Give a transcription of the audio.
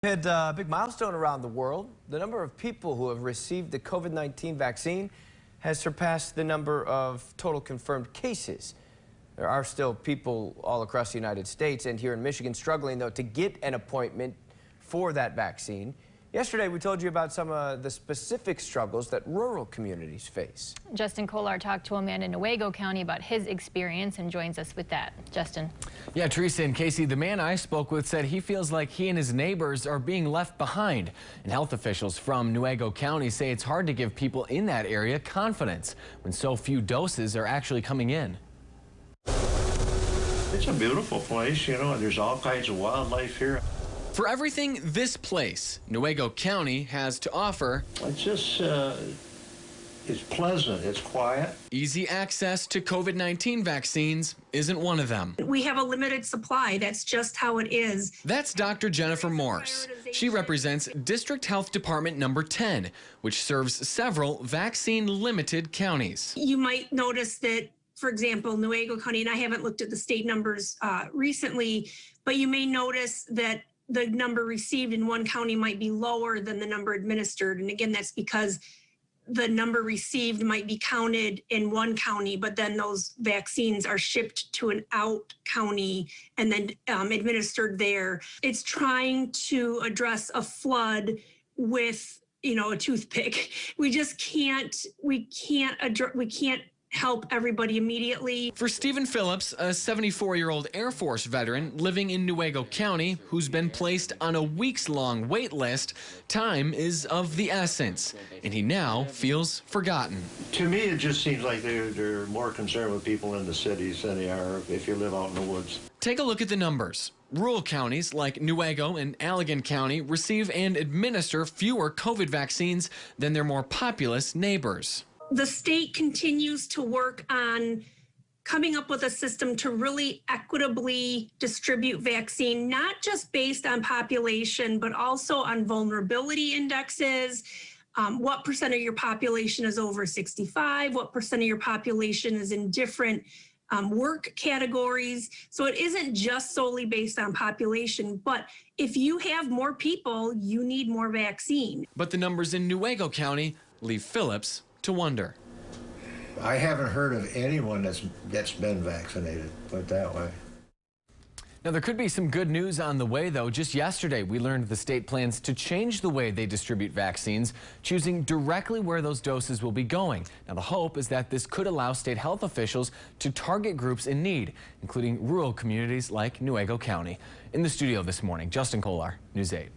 Had a big milestone around the world. The number of people who have received the COVID-19 vaccine has surpassed the number of total confirmed cases. There are still people all across the United States and here in Michigan struggling, though, to get an appointment for that vaccine. Yesterday, we told you about some of the specific struggles that rural communities face. Justin Kolar talked to a man in Newaygo County about his experience and joins us with that. Justin. Yeah, Teresa and Casey, the man I spoke with said he feels like he and his neighbors are being left behind. And health officials from Newaygo County say it's hard to give people in that area confidence when so few doses are actually coming in. It's a beautiful place, you know, and there's all kinds of wildlife here. For everything this place, Newaygo County has to offer, It's just, it's pleasant, it's quiet. Easy access to COVID-19 vaccines isn't one of them. We have a limited supply. That's just how it is. That's Dr. Jennifer Morse. She represents District Health Department number 10, which serves several vaccine-limited counties. You might notice that, for example, Newaygo County, and I haven't looked at the state numbers recently, but you may notice that the number received in one county might be lower than the number administered. And again, that's because the number received might be counted in one county, but then those vaccines are shipped to an out county and then administered there. It's trying to address a flood with, you know, a toothpick. We just can't help everybody immediately. For Stephen Phillips, a 74-year-old Air Force veteran living in Newaygo County who's been placed on a weeks-long wait list, time is of the essence, and he now feels forgotten. To me, it just seems like they're more concerned with people in the cities than they are if you live out in the woods. Take a look at the numbers. Rural counties like Newaygo and Allegan County receive and administer fewer COVID vaccines than their more populous neighbors. The state continues to work on coming up with a system to really equitably distribute vaccine, not just based on population, but also on vulnerability indexes. What percent of your population is over 65? What percent of your population is in different work categories? So it isn't just solely based on population, but if you have more people, you need more vaccine. But the numbers in Newaygo County leave Phillips to wonder. I haven't heard of anyone that's been vaccinated, put it that way. Now, there could be some good news on the way, though. Just yesterday, we learned the state plans to change the way they distribute vaccines, choosing directly where those doses will be going. Now, the hope is that this could allow state health officials to target groups in need, including rural communities like Newaygo County. In the studio this morning, Justin Kolar, News 8.